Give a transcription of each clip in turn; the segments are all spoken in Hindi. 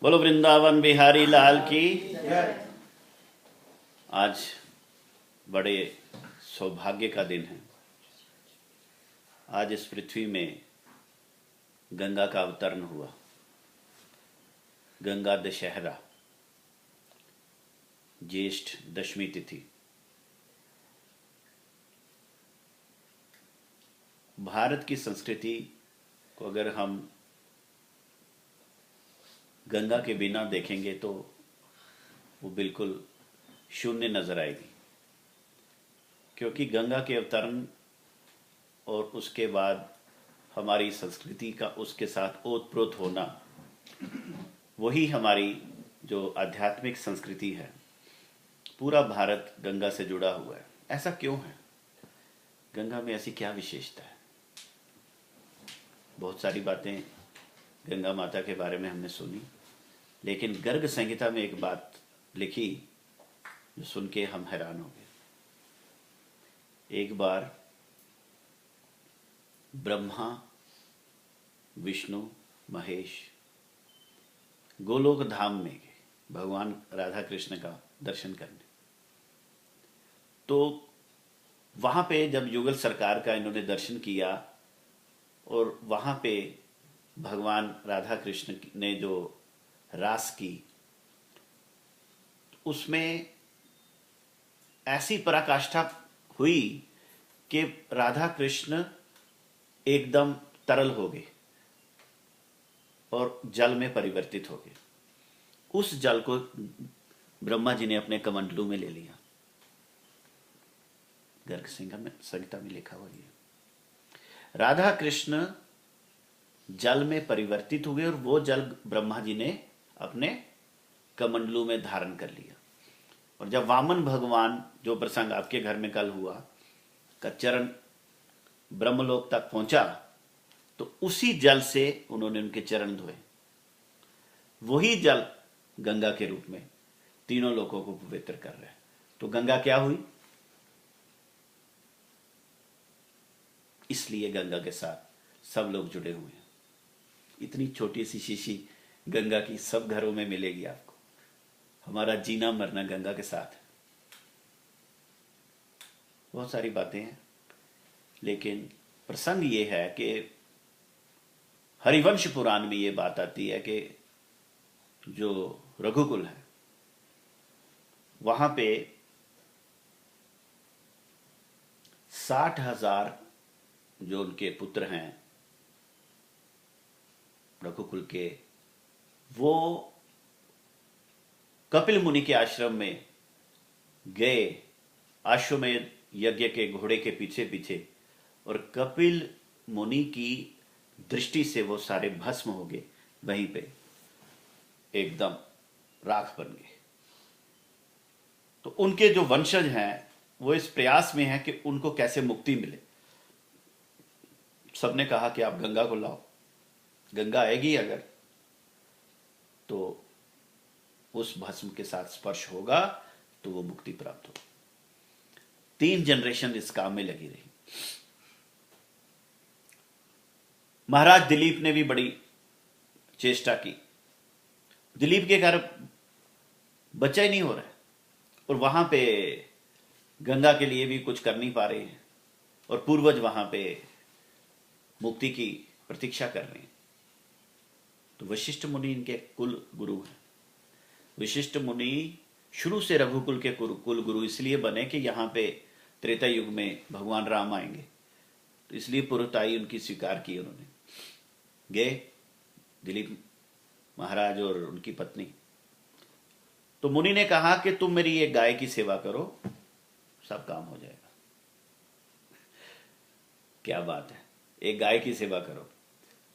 बोलो वृंदावन बिहारी लाल की। आज बड़े सौभाग्य का दिन है। आज इस पृथ्वी में गंगा का अवतरण हुआ। गंगा दशहरा, ज्येष्ठ दशमी तिथि। भारत की संस्कृति को अगर हम गंगा के बिना देखेंगे तो वो बिल्कुल शून्य नजर आएगी, क्योंकि गंगा के अवतरण और उसके बाद हमारी संस्कृति का उसके साथ ओतप्रोत होना, वही हमारी जो आध्यात्मिक संस्कृति है। पूरा भारत गंगा से जुड़ा हुआ है। ऐसा क्यों है? गंगा में ऐसी क्या विशेषता है? बहुत सारी बातें गंगा माता के बारे में हमने सुनी, लेकिन गर्ग संहिता में एक बात लिखी जो सुन के हम हैरान हो गए। एक बार ब्रह्मा, विष्णु, महेश गोलोक धाम में गए भगवान राधा कृष्ण का दर्शन करने। तो वहां पे जब युगल सरकार का इन्होंने दर्शन किया और वहां पे भगवान राधा कृष्ण ने जो रास की, उसमें ऐसी पराकाष्ठा हुई कि राधा कृष्ण एकदम तरल हो गए और जल में परिवर्तित हो गए। उस जल को ब्रह्मा जी ने अपने कमंडलू में ले लिया। गर्ग संहिता में लिखा हुआ है। राधा कृष्ण जल में परिवर्तित हो गए और वो जल ब्रह्मा जी ने अपने कमंडलू में धारण कर लिया। और जब वामन भगवान, जो प्रसंग आपके घर में कल हुआ, का चरण ब्रह्मलोक तक पहुंचा, तो उसी जल से उन्होंने उनके चरण धोए। वही जल गंगा के रूप में तीनों लोगों को पवित्र कर रहा है। तो गंगा क्या हुई? इसलिए गंगा के साथ सब लोग जुड़े हुए हैं। इतनी छोटी सी शीशी गंगा की सब घरों में मिलेगी आपको। हमारा जीना मरना गंगा के साथ है। बहुत सारी बातें हैं, लेकिन प्रसंग ये है कि हरिवंश पुराण में ये बात आती है कि जो रघुकुल है, वहां पे 60,000 जो उनके पुत्र हैं रघुकुल के, वो कपिल मुनि के आश्रम में गए, अश्वमेध यज्ञ के घोड़े के पीछे पीछे, और कपिल मुनि की दृष्टि से वो सारे भस्म हो गए, वहीं पे एकदम राख बन गए। तो उनके जो वंशज हैं वो इस प्रयास में हैं कि उनको कैसे मुक्ति मिले। सबने कहा कि आप गंगा को लाओ, गंगा आएगी अगर तो उस भस्म के साथ स्पर्श होगा तो वो मुक्ति प्राप्त होगी। 3 जनरेशन इस काम में लगी रही। महाराज दिलीप ने भी बड़ी चेष्टा की। दिलीप के घर बच्चा ही नहीं हो रहा है और वहां पे गंगा के लिए भी कुछ कर नहीं पा रहे हैं, और पूर्वज वहां पे मुक्ति की प्रतीक्षा कर रहे हैं। तो वशिष्ठ मुनि इनके कुल गुरु हैं। वशिष्ठ मुनि शुरू से रघुकुल के कुल गुरु इसलिए बने कि यहाँ पे त्रेता युग में भगवान राम आएंगे, तो इसलिए पुरताई उनकी स्वीकार की उन्होंने। गए दिलीप महाराज और उनकी पत्नी। तो मुनि ने कहा कि तुम मेरी एक गाय की सेवा करो, सब काम हो जाएगा। क्या बात है, एक गाय की सेवा करो।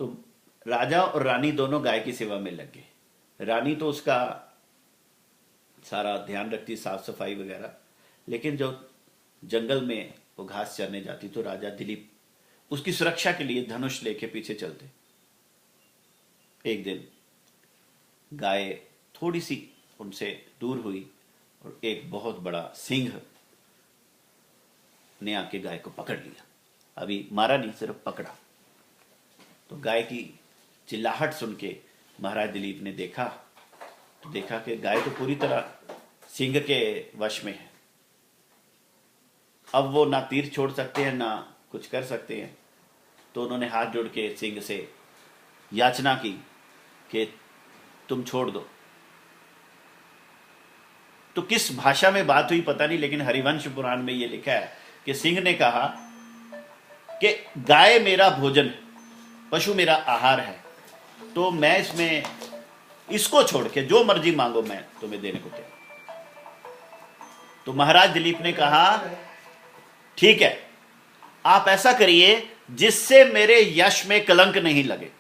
तो राजा और रानी दोनों गाय की सेवा में लग गए। रानी तो उसका सारा ध्यान रखती, साफ सफाई वगैरह, लेकिन जो जंगल में वो घास चरने जाती तो राजा दिलीप उसकी सुरक्षा के लिए धनुष लेके पीछे चलते। एक दिन गाय थोड़ी सी उनसे दूर हुई और एक बहुत बड़ा सिंह ने आके गाय को पकड़ लिया। अभी मारा नहीं, सिर्फ पकड़ा। तो गाय की चिल्लाहट सुन के महाराज दिलीप ने देखा तो देखा कि गाय तो पूरी तरह सिंह के वश में है। अब वो ना तीर छोड़ सकते हैं ना कुछ कर सकते हैं। तो उन्होंने हाथ जोड़ के सिंह से याचना की कि तुम छोड़ दो। तो किस भाषा में बात हुई पता नहीं, लेकिन हरिवंश पुराण में यह लिखा है कि सिंह ने कहा कि गाय मेरा भोजन है, पशु मेरा आहार है, तो मैं इसमें इसको छोड़ के जो मर्जी मांगो मैं तुम्हें देने को तैयार। तो महाराज दिलीप ने कहा ठीक है, आप ऐसा करिए जिससे मेरे यश में कलंक नहीं लगे।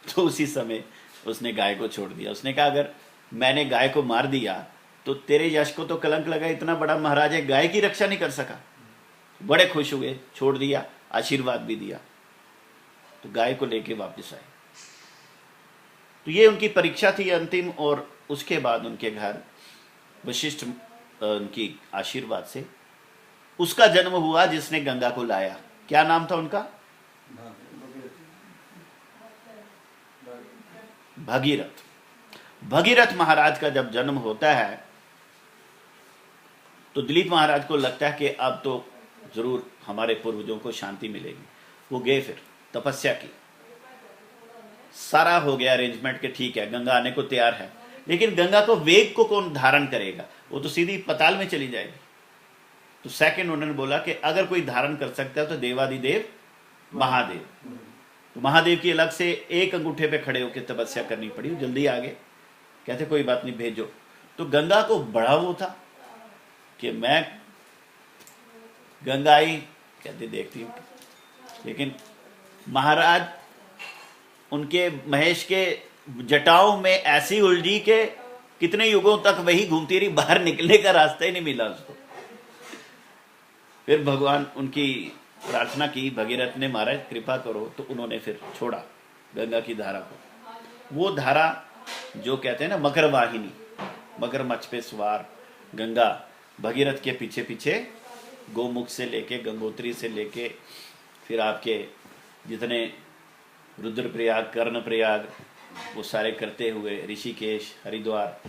तो उसी समय उसने गाय को छोड़ दिया। उसने कहा अगर मैंने गाय को मार दिया तो तेरे यश को तो कलंक लगा, इतना बड़ा महाराज है, गाय की रक्षा नहीं कर सका। बड़े खुश हुए, छोड़ दिया, आशीर्वाद भी दिया, तो गाय को लेके वापस आए। तो ये उनकी परीक्षा थी अंतिम, और उसके बाद उनके घर वशिष्ठ उनकी आशीर्वाद से उसका जन्म हुआ जिसने गंगा को लाया। क्या नाम था उनका? भगीरथ। भगीरथ महाराज का जब जन्म होता है तो दिलीप महाराज को लगता है कि अब तो जरूर हमारे पूर्वजों को शांति मिलेगी। वो गए, फिर तपस्या की, सारा हो गया अरेंजमेंट के ठीक है, गंगा आने को तैयार है, लेकिन गंगा को वेग को कौन धारण करेगा? वो तो सीधी पताल में चली जाएगी। तो सेकंड उन्होंने बोला कि अगर कोई धारण कर सकता है तो देवादिदेव महादेव। तो महादेव की अलग से एक अंगूठे पे खड़े होकर तपस्या करनी पड़ी, जल्दी आ गए। कहते कोई बात नहीं, भेजो। तो गंगा को बड़ा वो था कि मैं, गंगा आई, कहते देखती हूँ, लेकिन महाराज उनके महेश के जटाओं में ऐसी उलझी के कितने युगों तक वही घूमती रही, बाहर निकलने का रास्ता ही नहीं मिला उसको। फिर भगवान उनकी प्रार्थना की, भगीरथ ने महाराज कृपा करो, तो उन्होंने फिर छोड़ा गंगा की धारा को। वो धारा जो कहते हैं ना मकर वाहिनी, मगरमच्छ पे सवार गंगा भगीरथ के पीछे पीछे गोमुख से लेके गंगोत्री से लेके फिर आपके जितने रुद्रप्रयाग, कर्णप्रयाग, वो सारे करते हुए ऋषिकेश, हरिद्वार,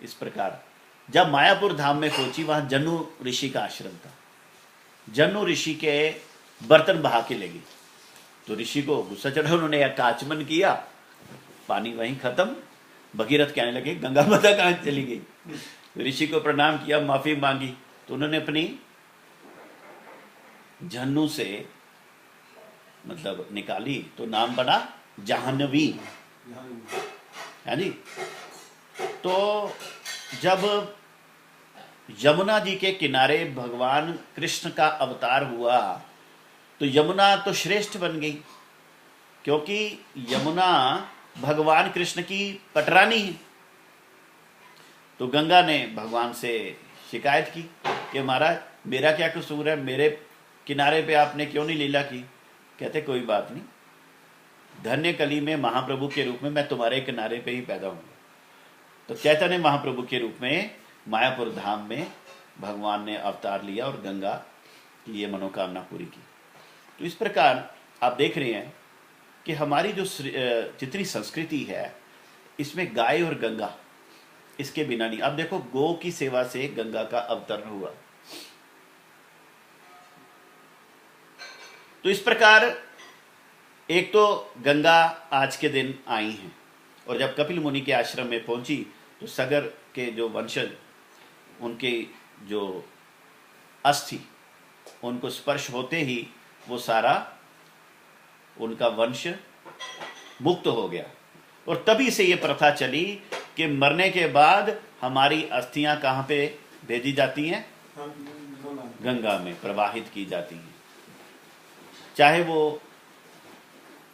इस प्रकार जब मायापुर धाम में पहुंची, वहां जन्नू ऋषि का आश्रम था। जन्नू ऋषि के बर्तन बहा के ले गई, तो ऋषि को गुस्सा चढ़ा, उन्होंने एक आचमन किया, पानी वहीं खत्म। भगीरथ कहने लगे गंगा माता कहां चली गई? तो ऋषि को प्रणाम किया, माफी मांगी, तो उन्होंने अपनी जन्नू से मतलब निकाली, तो नाम बना जाह्नवी, है नी। तो जब यमुना जी के किनारे भगवान कृष्ण का अवतार हुआ तो यमुना तो श्रेष्ठ बन गई, क्योंकि यमुना भगवान कृष्ण की पटरानी है। तो गंगा ने भगवान से शिकायत की कि महाराज मेरा क्या कसूर है, मेरे किनारे पे आपने क्यों नहीं लीला की? कहते कोई बात नहीं, धन्य कली में महाप्रभु के रूप में मैं तुम्हारे किनारे पे ही पैदा हूंगा। तो चैतन्य महाप्रभु के रूप में मायापुर धाम में भगवान ने अवतार लिया और गंगा की ये मनोकामना पूरी की। तो इस प्रकार आप देख रहे हैं कि हमारी जो जितनी संस्कृति है इसमें गाय और गंगा इसके बिना नहीं। अब देखो गौ की सेवा से गंगा का अवतरण हुआ। तो इस प्रकार एक तो गंगा आज के दिन आई हैं, और जब कपिल मुनि के आश्रम में पहुंची तो सगर के जो वंशज, उनके जो अस्थि, उनको स्पर्श होते ही वो सारा उनका वंश मुक्त हो गया। और तभी से ये प्रथा चली कि मरने के बाद हमारी अस्थियां कहाँ पे भेजी जाती हैं? गंगा में प्रवाहित की जाती हैं। चाहे वो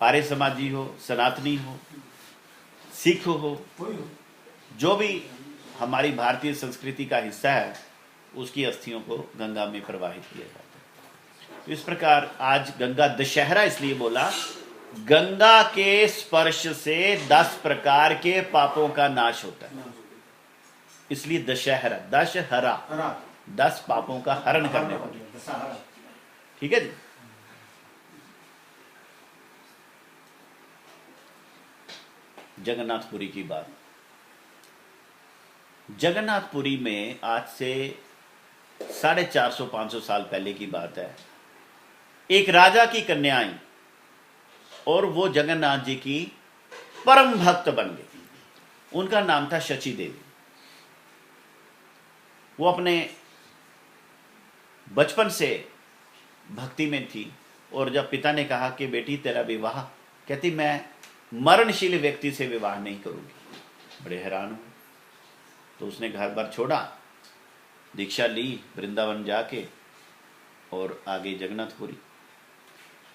आर्य समाजी हो, सनातनी हो, सिख हो, जो भी हमारी भारतीय संस्कृति का हिस्सा है, उसकी अस्थियों को गंगा में प्रवाहित किया जाता है। तो इस प्रकार आज गंगा दशहरा इसलिए बोला, गंगा के स्पर्श से 10 प्रकार के पापों का नाश होता है, इसलिए दशहरा, दशहरा 10 पापों का हरण करने वाला। ठीक है जी। जगन्नाथपुरी की बात। जगन्नाथपुरी में आज से 450-500 साल पहले की बात है। एक राजा की कन्या आई और वो जगन्नाथ जी की परम भक्त बन गई। उनका नाम था शची देवी। वो अपने बचपन से भक्ति में थी और जब पिता ने कहा कि बेटी तेरा विवाह, कहती मैं मरणशील व्यक्ति से विवाह नहीं करूंगी। बड़े हैरान हुए तो उसने घर बार छोड़ा, दीक्षा ली वृंदावन जाके और आगे जगन्नाथपुरी।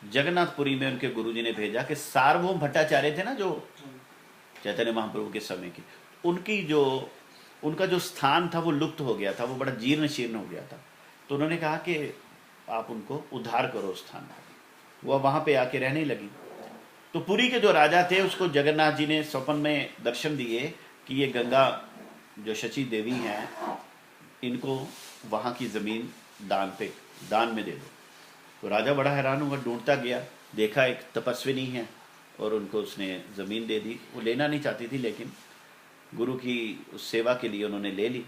जगन्नाथपुरी में उनके गुरुजी ने भेजा कि सार्वभौम भट्टाचार्य थे ना, जो चैतन्य महाप्रभु के समय के, उनका जो स्थान था वो लुप्त हो गया था, वो बड़ा जीर्ण शीर्ण हो गया था। तो उन्होंने कहा कि आप उनको उद्धार करो स्थान का। वो वहां पे आके रहने लगी। तो पुरी के जो राजा थे उसको जगन्नाथ जी ने स्वप्न में दर्शन दिए कि ये गंगा जो शची देवी हैं, इनको वहां की जमीन दान में दे दो। तो राजा बड़ा हैरान हुआ, ढूंढता गया, देखा एक तपस्विनी है और उनको उसने जमीन दे दी। वो लेना नहीं चाहती थी लेकिन गुरु की उस सेवा के लिए उन्होंने ले ली।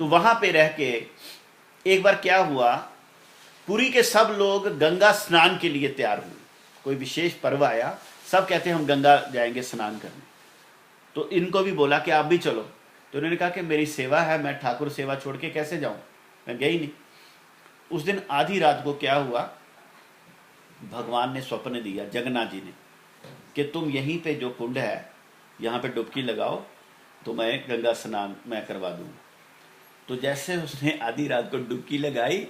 तो वहां पे रह के एक बार क्या हुआ, पुरी के सब लोग गंगा स्नान के लिए तैयार हुए। कोई विशेष पर्व आया, सब कहते हैं हम गंगा जाएंगे स्नान करने। तो इनको भी बोला कि आप भी चलो। तो उन्होंने कहा कि मेरी सेवा है, मैं ठाकुर सेवा छोड़ के कैसे जाऊं, मैं गई नहीं। उस दिन आधी रात को क्या हुआ, भगवान ने स्वप्न दिया जगन्नाथ जी ने कि तुम यहीं पे जो कुंड है यहाँ पे डुबकी लगाओ, तो मैं गंगा स्नान मैं करवा दूंगा। तो जैसे उसने आधी रात को डुबकी लगाई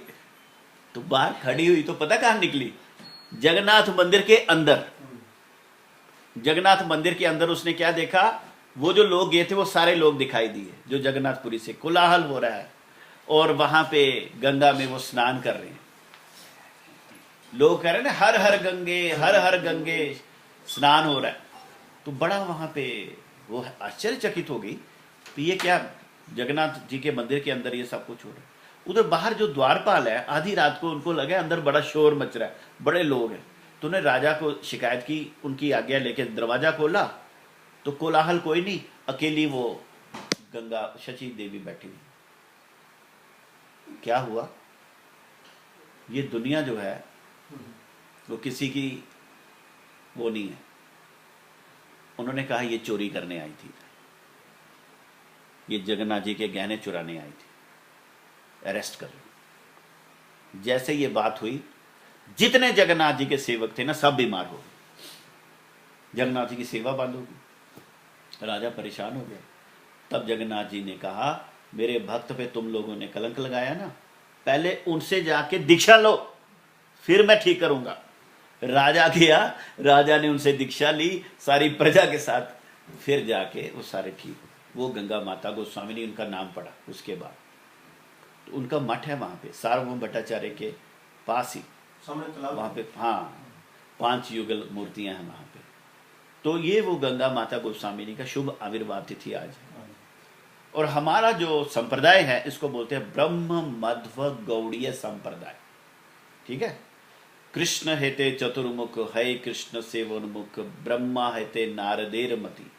तो बाहर खड़ी हुई तो पता कहाँ निकली, जगन्नाथ मंदिर के अंदर। जगन्नाथ मंदिर के अंदर उसने क्या देखा, वो जो लोग गए थे वो सारे लोग दिखाई दिए, जो जगन्नाथपुरी से कोलाहल हो रहा है और वहां पे गंगा में वो स्नान कर रहे हैं। लोग कह रहे हैं ना हर हर गंगे स्नान हो रहा है। तो बड़ा वहां पे वो आश्चर्यचकित हो गई कि ये क्या, जगन्नाथ जी के मंदिर के अंदर ये सब कुछ हो रहा है। उधर बाहर जो द्वारपाल है, आधी रात को उनको लगे अंदर बड़ा शोर मच रहा है, बड़े लोग हैं। तो उन्हें राजा को शिकायत की, उनकी आज्ञा लेके दरवाजा खोला तो कोलाहल कोई नहीं, अकेली वो गंगा शची देवी बैठी हुई। क्या हुआ, ये दुनिया जो है वो किसी की वो नहीं है। उन्होंने कहा ये चोरी करने आई थी, ये जगन्नाथ जी के गहने चुराने आई थी, अरेस्ट कर लो। जैसे ये बात हुई, जितने जगन्नाथ जी के सेवक थे ना सब बीमार हो गए। जगन्नाथ जी की सेवा बंद हो गई, राजा परेशान हो गया। तब जगन्नाथ जी ने कहा मेरे भक्त पे तुम लोगों ने कलंक लगाया ना, पहले उनसे जाके दीक्षा लो, फिर मैं ठीक करूंगा। राजा गया, राजा ने उनसे दीक्षा ली सारी प्रजा के साथ, फिर जाके वो सारे ठीक। वो गंगा माता गोस्वामिनी उनका नाम पड़ा। उसके बाद तो उनका मठ है वहां पे, सार्वभौम भट्टाचार्य के पास ही वहां पे। हाँ, 5 युगल मूर्तियां हैं वहां पे। तो ये वो गंगा माता गोस्वामिनी का शुभ आविर्भाव तिथि आज है। और हमारा जो संप्रदाय है इसको बोलते हैं ब्रह्म मध्व गौड़ीय संप्रदाय। ठीक है, कृष्ण हेते चतुर्मुख, है कृष्ण सेवोन्मुख, ब्रह्मा हेते नारदेर मति।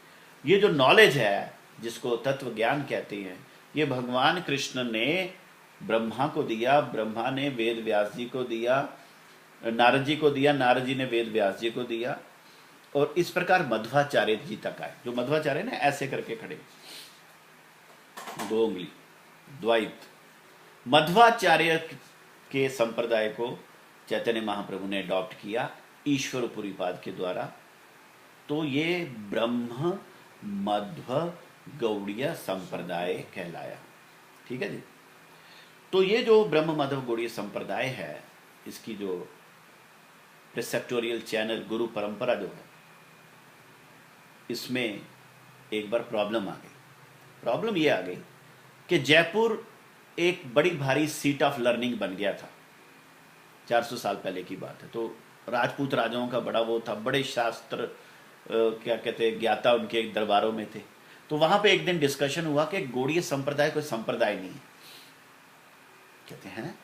ये जो नॉलेज है जिसको तत्व ज्ञान कहते हैं, ये भगवान कृष्ण ने ब्रह्मा को दिया, ब्रह्मा ने वेद व्यास जी को दिया, नारद जी को दिया, नारद जी ने वेद व्यास जी को दिया। और इस प्रकार मध्वाचार्य जी तक आए। जो मध्वाचार्य ने ऐसे करके खड़े, 2 उंगली द्वैत। मध्वाचार्य के संप्रदाय को चैतन्य महाप्रभु ने अडॉप्ट किया ईश्वरपुरीपाद के द्वारा। तो ये ब्रह्म मध्व गौड़ीय संप्रदाय कहलाया। ठीक है जी। तो ये जो ब्रह्म मध्व गौड़ीय संप्रदाय है, इसकी जो प्रिसेप्टोरियल चैनल गुरु परंपरा जो है, इसमें एक बार प्रॉब्लम आ गई। प्रॉब्लम ये आ गई कि जयपुर एक बड़ी भारी सीट ऑफ लर्निंग बन गया था। 400 साल पहले की बात है। तो राजपूत राजाओं का बड़ा वो था, बड़े शास्त्र क्या कहते हैं ज्ञाता उनके दरबारों में थे। तो वहां पे एक दिन डिस्कशन हुआ कि गौड़ीय संप्रदाय कोई संप्रदाय नहीं है। कहते हैं,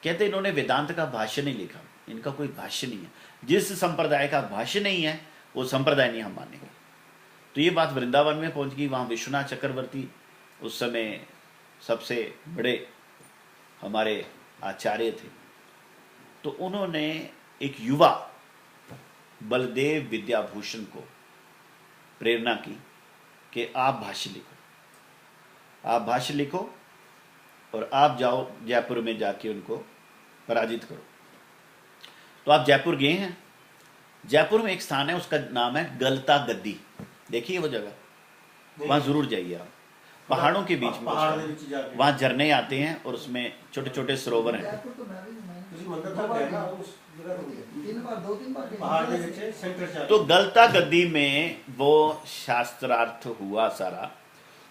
कहते इन्होंने वेदांत का भाष्य नहीं लिखा, इनका कोई भाष्य नहीं है। जिस संप्रदाय का भाष्य नहीं है वो संप्रदाय नहीं हम मानेंगे। तो ये बात वृंदावन में पहुंच गई। वहाँ विश्वनाथ चक्रवर्ती उस समय सबसे बड़े हमारे आचार्य थे। तो उन्होंने एक युवा बलदेव विद्याभूषण को प्रेरणा की कि आप भाष्य लिखो, आप भाष्य लिखो और आप जाओ जयपुर में जाके उनको पराजित करो। तो आप जयपुर गए हैं। जयपुर में एक स्थान है, उसका नाम है गलता गद्दी। देखिए वो जगह, वहां जरूर जाइए आप। पहाड़ों के बीच में वहां झरने आते हैं और उसमें छोटे छोटे सरोवर हैं। तो गलता गद्दी में वो शास्त्रार्थ हुआ सारा।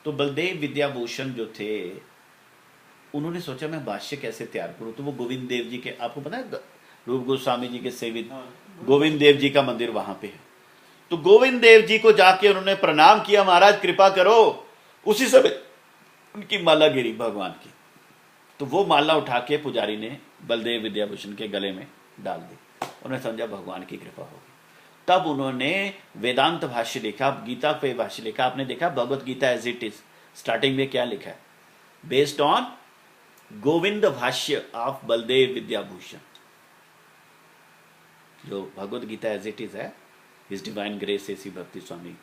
तो बलदेव विद्याभूषण जो थे उन्होंने सोचा मैं भाष्य कैसे तैयार करूं। तो वो गोविंद देव जी के, आपको पता है रूप गोस्वामी जी के सेवित गोविंद देव जी का मंदिर वहां पे है। तो गोविंद देव जी को जाके उन्होंने प्रणाम किया, महाराज कृपा करो। उसी समय उनकी माला गिरी भगवान की। तो वो माला उठा के पुजारी ने बलदेव विद्याभूषण के गले में डाल दी। उन्होंने समझा भगवान की कृपा होगी। तब उन्होंने वेदांत भाष्य लिखा, गीता पे भाष्य लिखा। आपने देखा Bhagavad Gita as it is, starting में क्या लिखा है? बेस्ड ऑन गोविंद भाष्य ऑफ बलदेव विद्याभूषण। जो भगवत गीता एज इट इज है, हिज डिवाइन ग्रेस ऐसी भक्ति स्वामी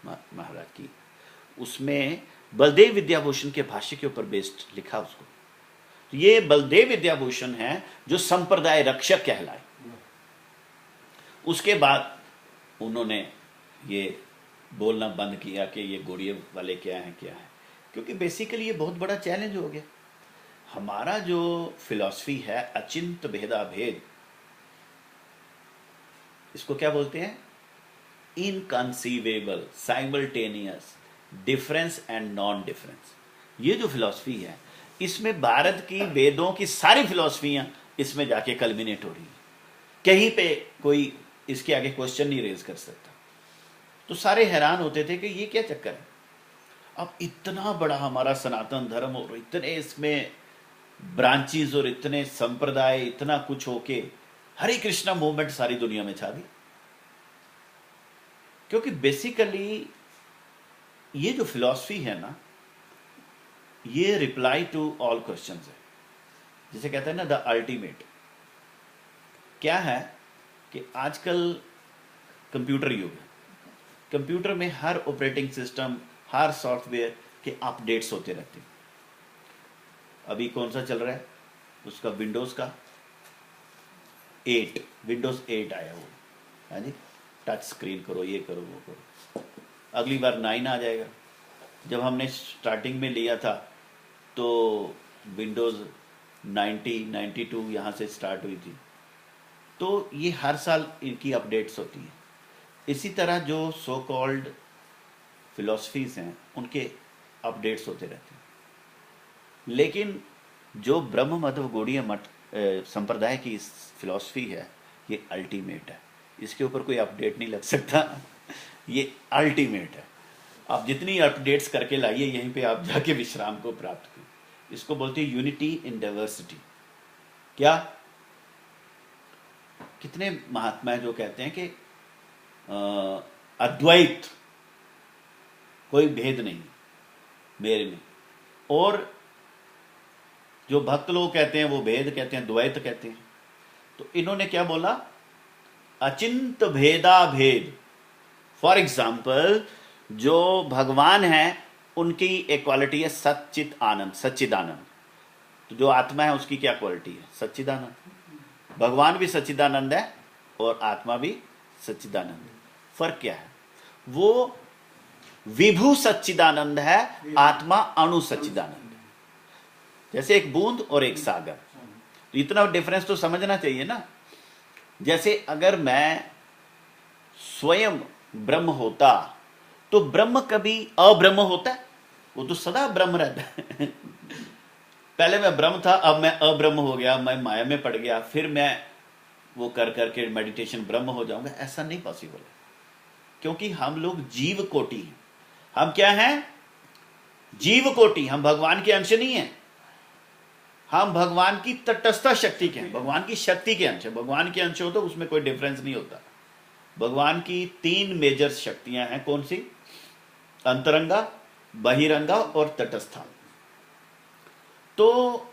महाराज की, उसमें बलदेव विद्याभूषण के भाष्य के ऊपर बेस्ड लिखा उसको। तो ये बलदेव विद्याभूषण है जो संप्रदाय रक्षक कहलाए। उसके बाद उन्होंने ये बोलना बंद किया कि ये गौड़ीय वाले क्या है क्या है, क्योंकि बेसिकली ये बहुत बड़ा चैलेंज हो गया। हमारा जो फिलॉसफी है अचिंत भेदा भेद, इसको क्या बोलते हैं? Inconceivable simultaneous difference and non difference. ये जो फिलॉसफी है, इसमें भारत की वेदों की सारी फिलॉसफियां इसमें जाके कल्मिनेट हो रही है। कहीं पे कोई इसके आगे क्वेश्चन नहीं रेज कर सकता। तो सारे हैरान होते थे कि ये क्या चक्कर है। अब इतना बड़ा हमारा सनातन धर्म और इतने इसमें ब्रांचेस और इतने संप्रदाय, इतना कुछ होके हरे कृष्णा मूवमेंट सारी दुनिया में छा दी। क्योंकि बेसिकली ये जो फिलॉसफी है ना, ये रिप्लाई टू ऑल क्वेश्चंस है। जिसे कहते हैं ना द अल्टीमेट। क्या है कि आजकल कंप्यूटर युग है। कंप्यूटर में हर ऑपरेटिंग सिस्टम, हर सॉफ्टवेयर के अपडेट्स होते रहते हैं। अभी कौन सा चल रहा है? उसका विंडोज का 8, विंडोज 8 आया वो, है जी। टच स्क्रीन करो, ये करो, वो करो। अगली बार 9 आ जाएगा। जब हमने स्टार्टिंग में लिया था तो विंडोज 90, 92 यहाँ से स्टार्ट हुई थी। तो ये हर साल इनकी अपडेट्स होती हैं। इसी तरह जो सो कॉल्ड फिलॉसफीज हैं उनके अपडेट्स होते रहते हैं। लेकिन जो ब्रह्म मत व गौड़ीय मठ संप्रदाय की फिलॉसफी है, ये अल्टीमेट है। इसके ऊपर कोई अपडेट नहीं लग सकता। ये अल्टीमेट है। आप जितनी अपडेट्स करके लाइए, यहीं पे आप जाके विश्राम को प्राप्त कीजिए। इसको बोलते हैं यूनिटी इन डाइवर्सिटी। क्या कितने महात्मा है जो कहते हैं कि अद्वैत, कोई भेद नहीं मेरे में। और जो भक्त लोग कहते हैं वो भेद कहते हैं, द्वैत कहते हैं। तो इन्होंने क्या बोला? अचिंत भेदा भेद। फॉर एग्जाम्पल, जो भगवान है उनकी एक क्वालिटी है सच्चित आनंद, सच्चिदानंद। तो जो आत्मा है उसकी क्या क्वालिटी है? सच्चिदानंद। भगवान भी सच्चिदानंद है और आत्मा भी सच्चिदानंद है। फर्क क्या है? वो विभु सच्चिदानंद है, आत्मा अणु सच्चिदानंद है। जैसे एक बूंद और एक सागर। तो इतना डिफरेंस तो समझना चाहिए ना। जैसे अगर मैं स्वयं ब्रह्म होता तो ब्रह्म कभी अब्रह्म होता है? वो तो सदा ब्रह्म रहता है। पहले मैं ब्रह्म था, अब मैं अब्रह्म हो गया, मैं माया में पड़ गया, फिर मैं वो कर करके मेडिटेशन ब्रह्म हो जाऊंगा। ऐसा नहीं पॉसिबल है, क्योंकि हम लोग जीव कोटि हैं। हम क्या हैं? जीव कोटि। हम भगवान के अंश नहीं हैं। हम भगवान की तटस्थ शक्ति के हैं, भगवान की शक्ति के अंश है। भगवान के अंश हो तो उसमें कोई डिफरेंस नहीं होता। भगवान की 3 मेजर शक्तियां हैं। कौन सी? अंतरंगा, बहिरंगा और तटस्था। तो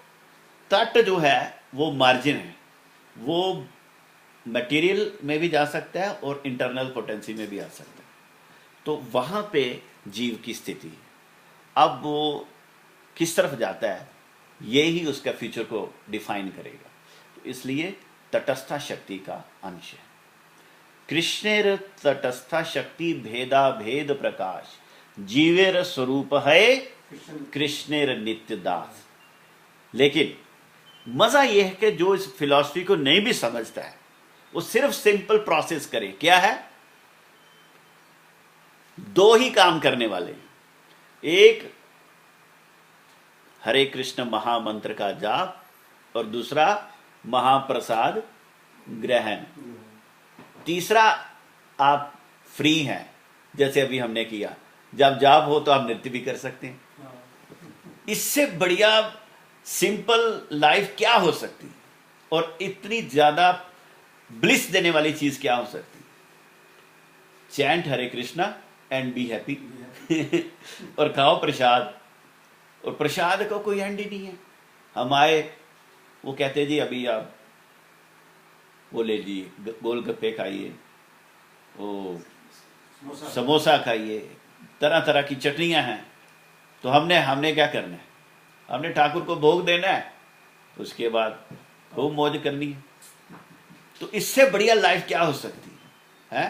तट जो है वो मार्जिन है, वो मटेरियल में भी जा सकता है और इंटरनल पोटेंसी में भी आ सकता है। तो वहां पे जीव की स्थिति है। अब वो किस तरफ जाता है, ये ही उसका फ्यूचर को डिफाइन करेगा। तो इसलिए तटस्था शक्ति का अंश है। कृष्णेर तटस्था शक्ति भेदा भेद प्रकाश, जीवेर स्वरूप है कृष्णेर नित्य दास। लेकिन मजा यह है कि जो इस फिलॉसफी को नहीं भी समझता है वो सिर्फ सिंपल प्रोसेस करे। क्या है? 2 ही काम करने वाले हैं। एक हरे कृष्ण महामंत्र का जाप और दूसरा महाप्रसाद ग्रहण। तीसरा आप फ्री हैं, जैसे अभी हमने किया। जब जाप हो तो आप नृत्य भी कर सकते हैं। इससे बढ़िया सिंपल लाइफ क्या हो सकती है, और इतनी ज्यादा ब्लिस देने वाली चीज क्या हो सकती है? Chant Hare Krishna and be happy और खाओ प्रसाद। और प्रसाद का कोई एंड ही नहीं है। हम आए, वो कहते जी अभी आप वो ले लीजिए, गोलगप्पे खाइए, वो समोसा खाइए, तरह तरह की चटनियां हैं। तो हमने क्या करना है? हमने ठाकुर को भोग देना है, उसके बाद खूब मौज करनी है। तो इससे बढ़िया लाइफ क्या हो सकती है?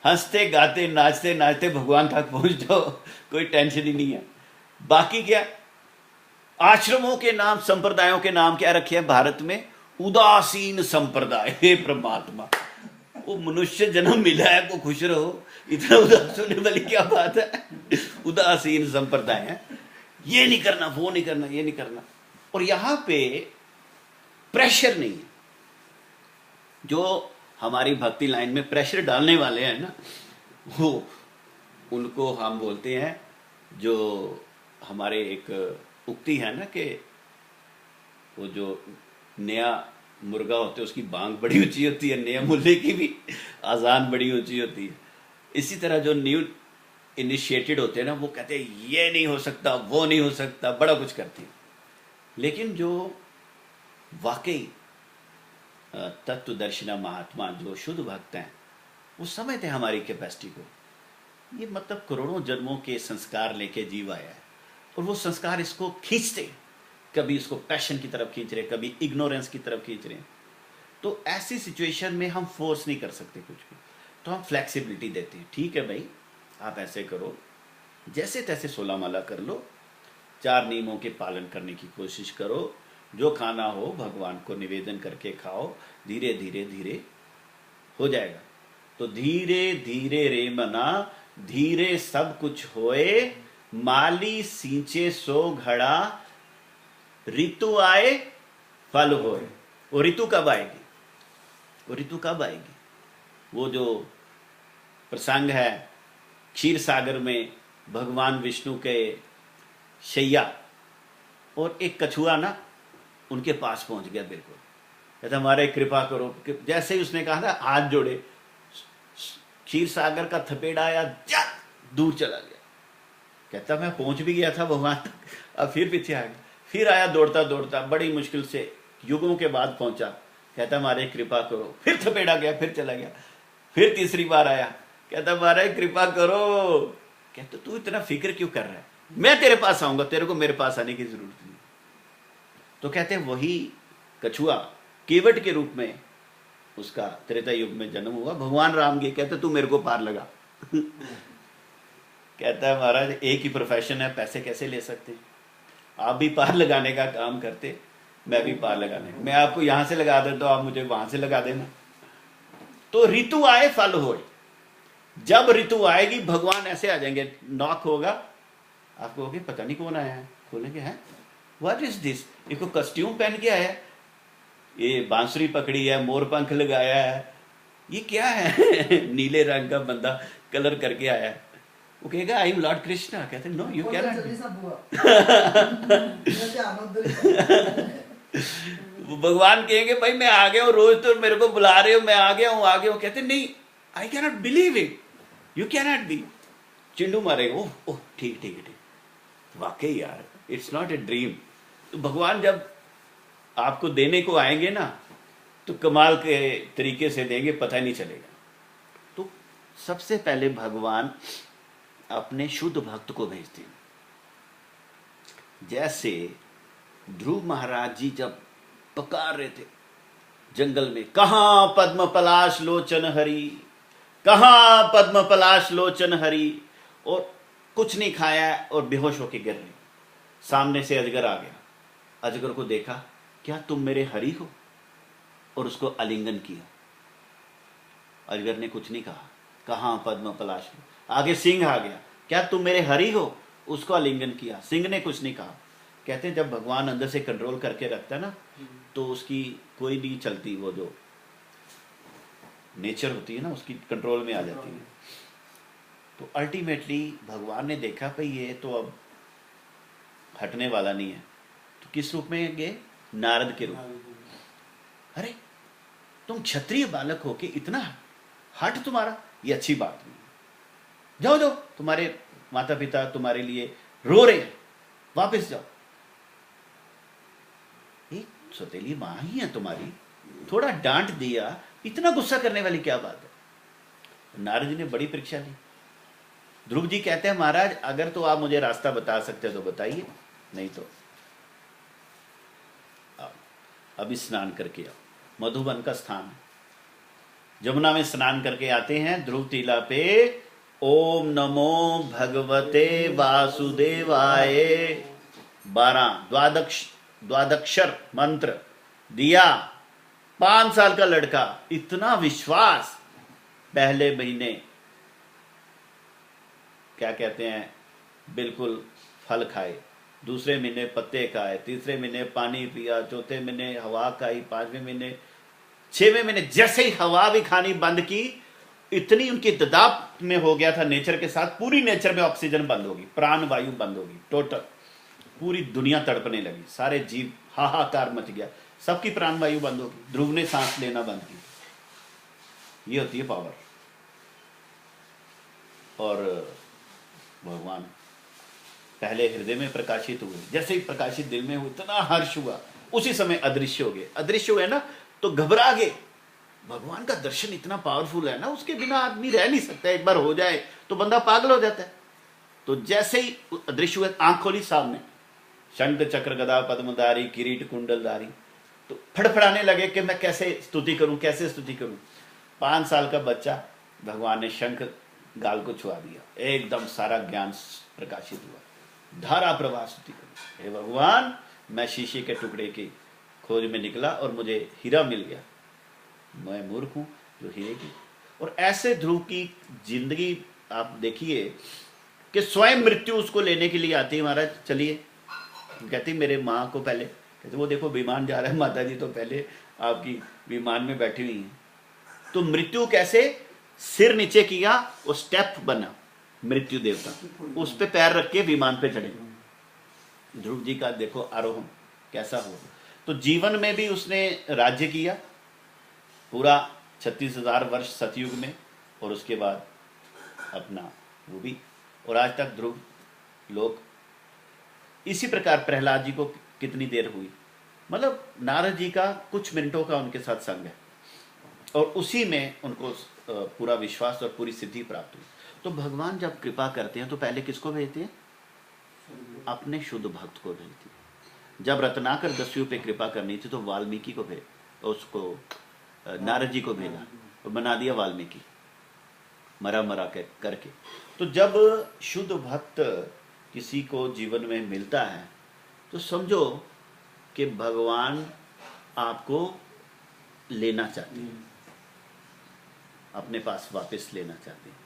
हंसते गाते नाचते नाचते भगवान तक पहुंच जाओ, कोई टेंशन ही नहीं है। बाकी क्या? आश्रमों के नाम, संप्रदायों के नाम क्या रखे हैं भारत में? उदासीन संप्रदाय। हे परमात्मा, वो मनुष्य जन्म मिला है, को खुश रहो, इतना उदास होने वाली क्या बात है? उदासीन संप्रदाय है, ये नहीं करना, वो नहीं करना, ये नहीं करना। और यहां पे प्रेशर नहीं है। जो हमारी भक्ति लाइन में प्रेशर डालने वाले हैं ना, वो उनको हम बोलते हैं, जो हमारे एक उक्ति है ना कि वो जो नया मुर्गा होता है उसकी बांग बड़ी ऊंची होती है, नया मुर्गे की भी आजान बड़ी ऊंची होती है। इसी तरह जो न्यू इनिशिएटेड होते हैं ना, वो कहते हैं ये नहीं हो सकता, वो नहीं हो सकता, बड़ा कुछ करते हैं। लेकिन जो वाकई तत्वदर्शिना महात्मा, जो शुद्ध भक्त हैं, वो समझते हैं हमारी कैपेसिटी को। ये मतलब करोड़ों जन्मों के संस्कार लेके जीव आया है, और वो संस्कार इसको खींचते हैं। कभी इसको पैशन की तरफ खींच रहे, कभी इग्नोरेंस की तरफ खींच रहे हैं। तो ऐसी सिचुएशन में हम फोर्स नहीं कर सकते कुछ भी, तो हम फ्लेक्सिबिलिटी देते हैं। ठीक है भाई, आप ऐसे करो, जैसे तैसे 16 माला कर लो, 4 नियमों के पालन करने की कोशिश करो, जो खाना हो भगवान को निवेदन करके खाओ, धीरे धीरे धीरे हो जाएगा। तो धीरे धीरे रे मना, धीरे सब कुछ होए, माली सींचे सो घड़ा, ऋतु आए फल होए। वो ऋतु कब आएगी? वो ऋतु कब आएगी? वो जो प्रसंग है क्षीर सागर में, भगवान विष्णु के शैया और एक कछुआ ना उनके पास पहुंच गया। बिल्कुल कहता हमारे कृपा करो। जैसे ही उसने कहा ना, हाथ जोड़े, क्षीर सागर का थपेड़ा आया, दूर चला गया। कहता मैं पहुंच भी गया था भगवान तक, अब फिर पीछे आ गया। फिर आया दौड़ता दौड़ता, बड़ी मुश्किल से युगों के बाद पहुंचा। कहता हमारे कृपा करो, फिर थपेड़ा गया, फिर चला गया। फिर तीसरी बार आया, कहता हमारे कृपा करो। कहता तू इतना फिक्र क्यों कर रहा है, मैं तेरे पास आऊंगा, तेरे को मेरे पास आने की जरूरत नहीं। तो कहते वही कछुआ केवट के रूप में उसका त्रेता युग में जन्म हुआ। भगवान राम के कहते तू मेरे को पार लगा। कहता है महाराज एक ही प्रोफेशन है, पैसे कैसे ले सकते हैं? आप भी पार लगाने का काम करते, मैं भी पार लगाने, मैं आपको यहां से लगा देता हूं, आप मुझे वहां से लगा देना। तो ऋतु आए फल होए। जब ऋतु आएगी भगवान ऐसे आ जाएंगे, नॉक होगा, आपको होगी पता नहीं कौन आया है, खोलेंगे हैं व्हाट इज दिस, इसको कस्ट्यूम पहन के आया है, ये बांसुरी पकड़ी है, मोर पंख लगाया है, ये क्या है? नीले रंग का बंदा कलर करके आया है। वो कहेगा आई एम लॉर्ड कृष्णा। कहते नो यू कैन भगवान कहेंगे भाई मैं आ गया हूँ, रोज तो मेरे को बुला रहे हो, मैं आ गया हूँ। कहते नहीं, I cannot believe it, you cannot be. चिंडू मारेगा, ओह ओह ठीक ठीक ठीक, वाकई यार इट्स नॉट ए ड्रीम। तो भगवान जब आपको देने को आएंगे ना तो कमाल के तरीके से देंगे, पता ही नहीं चलेगा। तो सबसे पहले भगवान अपने शुद्ध भक्त को भेजते हैं। जैसे ध्रुव महाराज जी जब पुकार रहे थे जंगल में, कहां पद्म पलाश लोचन हरि, कहां पद्म पलाश लोचन हरि, और कुछ नहीं खाया और बेहोश होके गिर रहे। सामने से अजगर आ गया, अजगर को देखा, क्या तुम मेरे हरि हो, और उसको आलिंगन किया। अजगर ने कुछ नहीं कहा, कहां पद्म पलाश। आगे सिंह आ गया, क्या तुम मेरे हरि हो, उसको आलिंगन किया। सिंह ने कुछ नहीं कहा। कहते हैं जब भगवान अंदर से कंट्रोल करके रखता है ना तो उसकी कोई नहीं चलती, वो जो नेचर होती है ना उसकी कंट्रोल में आ जाती है। तो अल्टीमेटली भगवान ने देखा भाई ये तो अब हटने वाला नहीं है, तो किस रूप में गए, नारद के रूप। अरे तुम क्षत्रिय बालक होके इतना हट तुम्हारा, ये अच्छी बात नहीं, जाओ जाओ, तुम्हारे माता पिता तुम्हारे लिए रो रहे हैं, वापस जाओ। एक सौतेली मां ही है तुम्हारी, थोड़ा डांट दिया, इतना गुस्सा करने वाली क्या बात है। नारद जी ने बड़ी परीक्षा ली। ध्रुव जी कहते हैं महाराज अगर तो आप मुझे रास्ता बता सकते तो बताइए, नहीं तो अभी स्नान करके आओ। मधुबन का स्थान है, जमुना में स्नान करके आते हैं। ध्रुव टीला पे ओम नमो भगवते वासुदेवाय 12 द्वादक्षर मंत्र दिया। 5 साल का लड़का, इतना विश्वास। पहले महीने क्या कहते हैं बिल्कुल फल खाए, दूसरे महीने पत्ते खाए, तीसरे महीने पानी पिया, चौथे महीने हवा खाई, 5वें महीने, 6वें महीने जैसे ही हवा भी खानी बंद की, इतनी उनकी ददाब में हो गया था नेचर के साथ, पूरी नेचर में ऑक्सीजन बंद होगी, प्राण वायु बंद होगी, टोटल पूरी दुनिया तड़पने लगी, सारे जीव, हाहाकार मच गया, सबकी प्राण वायु बंद होगी। ध्रुव ने सांस लेना बंद की। ये होती है पावर। और भगवान पहले हृदय में प्रकाशित हुए, जैसे ही प्रकाशित दिल में हुए इतना हर्ष हुआ, उसी समय अदृश्य हो गए। अदृश्य हुए ना तो घबरा गए। भगवान का दर्शन इतना पावरफुल है ना, उसके बिना आदमी रह नहीं सकता, एक बार हो जाए तो बंदा पागल हो जाता है। तो जैसे ही अदृश्य हुए, आंख खोली, सामने शंख चक्र गदा पद्मधारी किरीट कुंडलधारी। तो फड़फड़ाने लगे कि मैं कैसे स्तुति करूं, कैसे स्तुति करूं। 5 साल का बच्चा, भगवान ने शंख गाल को छुआ दिया, एकदम सारा ज्ञान प्रकाशित हुआ, धारा प्रवाह स्तुति करूं। हे भगवान, मैं शीशे के टुकड़े की खोज में निकला और मुझे हीरा मिल गया, मैं मूर्ख हूं जो हीरे की। और ऐसे ध्रुव की जिंदगी आप देखिए कि स्वयं मृत्यु उसको लेने के लिए आती है। महाराज चलिए, कहती मेरे माँ को पहले, कहते वो देखो विमान जा रहा है, माता जी तो पहले आपकी विमान में बैठी हुई हैं। तो मृत्यु कैसे, सिर नीचे किया और स्टेप बना मृत्यु देवता, उस पे पैर रख के विमान पे चढ़े। ध्रुव जी का देखो आरोहण कैसा हो। तो जीवन में भी उसने राज्य किया पूरा 36,000 वर्ष सतयुग में, और उसके बाद अपना वो भी। और आज तक ध्रुव लोग इसी प्रकार। प्रहलाद जी को कितनी देर हुई, मतलब नारद जी का कुछ मिनटों का उनके साथ संग है, और उसी में उनको पूरा विश्वास और पूरी सिद्धि प्राप्त हुई। तो भगवान जब कृपा करते हैं तो पहले किसको भेजते हैं, अपने शुद्ध भक्त को भेजते हैं। जब रत्नाकर दस्यु पे कृपा करनी थी तो वाल्मीकि को भेज, उसको नारद जी को भेजा और बना दिया वाल्मीकि, मरा मरा करके। तो जब शुद्ध भक्त किसी को जीवन में मिलता है तो समझो कि भगवान आपको लेना चाहते हैं, अपने पास वापस लेना चाहते हैं।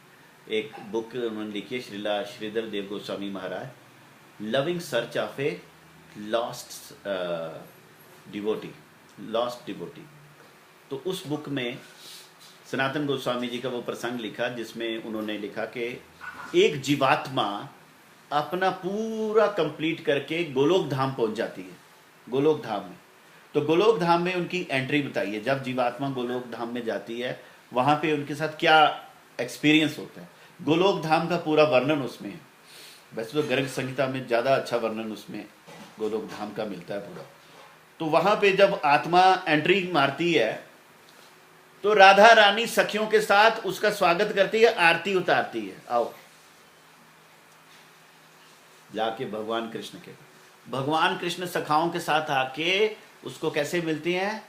एक बुक उन्होंने लिखी है Srila Sridhar Dev Goswami Maharaj, loving search of a lost devotee. तो उस बुक में सनातन गोस्वामी जी का वो प्रसंग लिखा जिसमें उन्होंने लिखा कि एक जीवात्मा अपना पूरा कंप्लीट करके गोलोक धाम पहुंच जाती है। गोलोक धाम में, तो गोलोक धाम में उनकी एंट्री बताइए। जब जीवात्मा गोलोक धाम में जाती है, वहां पे उनके साथ क्या एक्सपीरियंस होता है। गोलोक धाम का पूरा वर्णन उसमें है। वैसे तो गर्ग संहिता में ज़्यादा अच्छा वर्णन उसमें गोलोक धाम का मिलता है पूरा। तो वहां पे जब आत्मा एंट्री मारती है तो राधा रानी सखियों के साथ उसका स्वागत करती है, आरती उतारती है। आओ जाके भगवान कृष्ण सखाओं के साथ आके उसको कैसे मिलती हैं,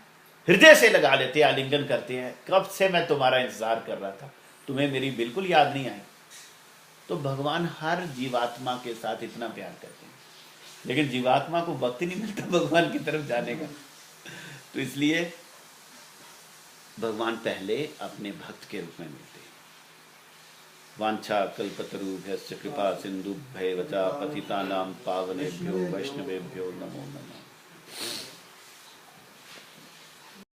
हृदय से लगा लेते हैं, आलिंगन करते हैं। कब से मैं तुम्हारा इंतजार कर रहा था, तुम्हें मेरी बिल्कुल याद नहीं आई। तो भगवान हर जीवात्मा के साथ इतना प्यार करते हैं, लेकिन जीवात्मा को वक्त नहीं मिलता भगवान की तरफ जाने का। तो इसलिए भगवान पहले अपने भक्त के रूप में मिलते हैं। वांछा कल्पतरुभ्यश्च कृपा सिंधुभ्यैव च पतितानां पावनेभ्यो वैष्णवेभ्यो नमो नमः।